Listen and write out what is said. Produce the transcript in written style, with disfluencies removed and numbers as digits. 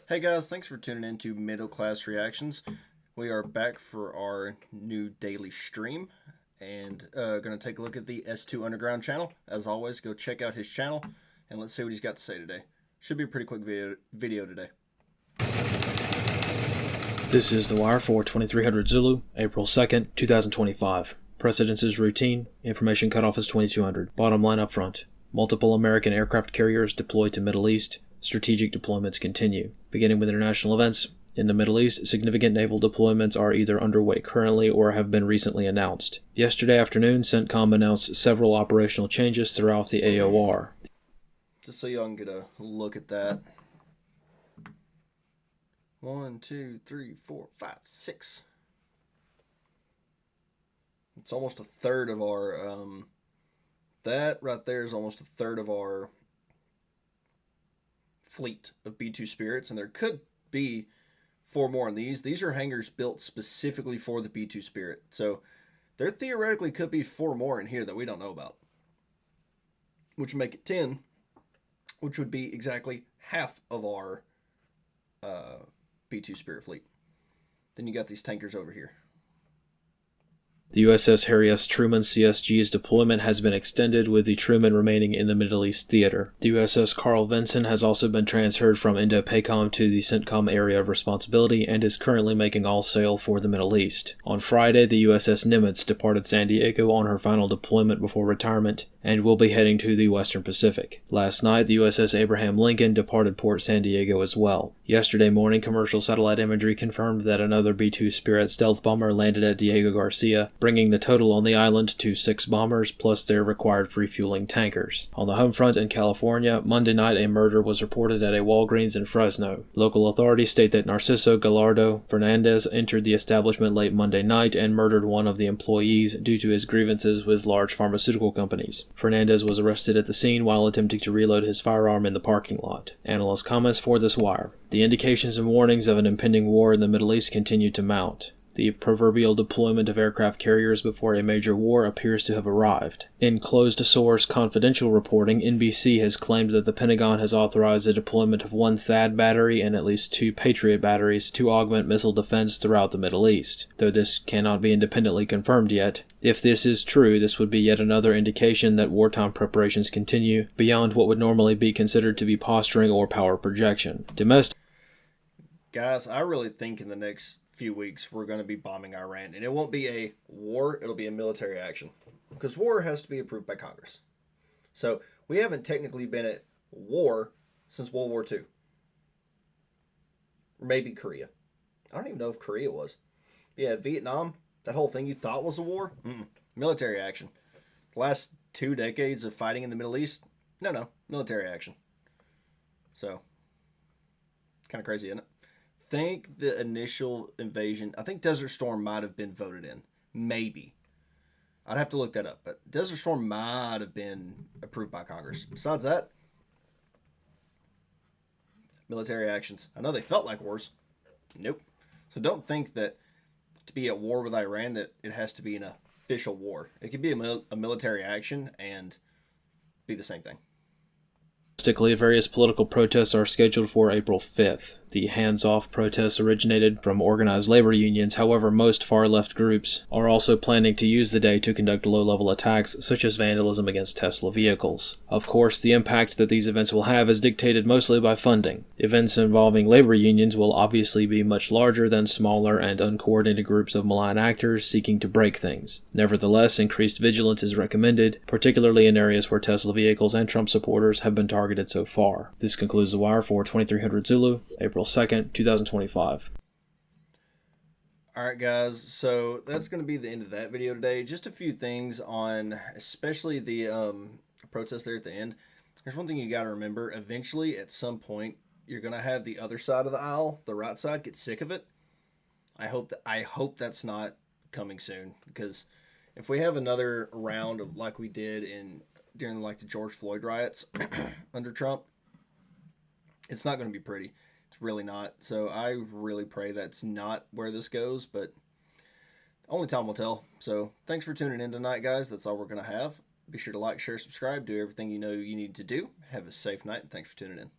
Hey guys, thanks for tuning in to Middle Class Reactions. We are back for our new daily stream and going to take a look at the S2 Underground channel. As always, go check out his channel and let's see what he's got to say today. Should be a pretty quick video today. This is The Wire for 2300 Zulu, April 2nd, 2025. Precedence is routine. Information cutoff is 2200. Bottom line up front. Multiple American aircraft carriers deployed to Middle East. Strategic deployments continue. Beginning with international events. In the Middle East, significant naval deployments are either underway currently or have been recently announced. Yesterday afternoon, CENTCOM announced several operational changes throughout the AOR. Just so y'all can get a look at that. 1, 2, 3, 4, 5, 6. It's almost a third of our, that right there is almost a third of our fleet of B-2 Spirits, and there could be 4 more in these. These are hangars built specifically for the B-2 Spirit, so there theoretically could be 4 more in here that we don't know about, which would make it 10, which would be exactly half of our B-2 Spirit fleet. Then you got these tankers over here. The USS Harry S. Truman CSG's deployment has been extended, with the Truman remaining in the Middle East theater. The USS Carl Vinson has also been transferred from Indo-PACOM to the CENTCOM area of responsibility and is currently making all sail for the Middle East. On Friday, the USS Nimitz departed San Diego on her final deployment before retirement and will be heading to the Western Pacific. Last night, the USS Abraham Lincoln departed Port San Diego as well. Yesterday morning, commercial satellite imagery confirmed that another B-2 Spirit stealth bomber landed at Diego Garcia, bringing the total on the island to 6 bombers plus their required refueling tankers. On the home front in California, Monday night a murder was reported at a Walgreens in Fresno. Local authorities state that Narciso Gallardo Fernandez entered the establishment late Monday night and murdered one of the employees due to his grievances with large pharmaceutical companies. Fernandez was arrested at the scene while attempting to reload his firearm in the parking lot. Analyst comments for this wire. The indications and warnings of an impending war in the Middle East continue to mount. The proverbial deployment of aircraft carriers before a major war appears to have arrived. In closed-source confidential reporting, NBC has claimed that the Pentagon has authorized the deployment of 1 THAAD battery and at least 2 Patriot batteries to augment missile defense throughout the Middle East, though this cannot be independently confirmed yet. If this is true, this would be yet another indication that wartime preparations continue beyond what would normally be considered to be posturing or power projection. Guys, I really think in the next few weeks we're going to be bombing Iran, and it won't be a war, it'll be a military action, because war has to be approved by Congress. So we haven't technically been at war since World War II, or maybe Korea. I don't even know if Korea was. Yeah, Vietnam, that whole thing you thought was a war. Military action. The last 2 decades of fighting in the Middle East, no, military action. So kind of crazy, isn't it? Think the initial invasion, I think Desert Storm might have been voted in. Maybe. I'd have to look that up. But Desert Storm might have been approved by Congress. Besides that, military actions. I know they felt like wars. Nope. So don't think that to be at war with Iran that it has to be an official war. It could be a military action and be the same thing. Various political protests are scheduled for April 5th. The hands-off protests originated from organized labor unions. However, most far-left groups are also planning to use the day to conduct low-level attacks, such as vandalism against Tesla vehicles. Of course, the impact that these events will have is dictated mostly by funding. Events involving labor unions will obviously be much larger than smaller and uncoordinated groups of malign actors seeking to break things. Nevertheless, increased vigilance is recommended, particularly in areas where Tesla vehicles and Trump supporters have been targeted so far. This concludes The Wire for 2300 Zulu, April 2nd, 2025. Alright guys, so that's going to be the end of that video today. Just a few things on especially the protest there at the end. There's one thing you got to remember. Eventually, at some point, you're going to have the other side of the aisle, the right side, get sick of it. I hope that's not coming soon, because if we have another round of like we did during like the George Floyd riots under Trump, it's not going to be pretty. It's really not. So I really pray that's not where this goes, but only time will tell. So thanks for tuning in tonight, guys. That's all we're going to have. Be sure to like, share, subscribe, do everything you know you need to do. Have a safe night, and thanks for tuning in.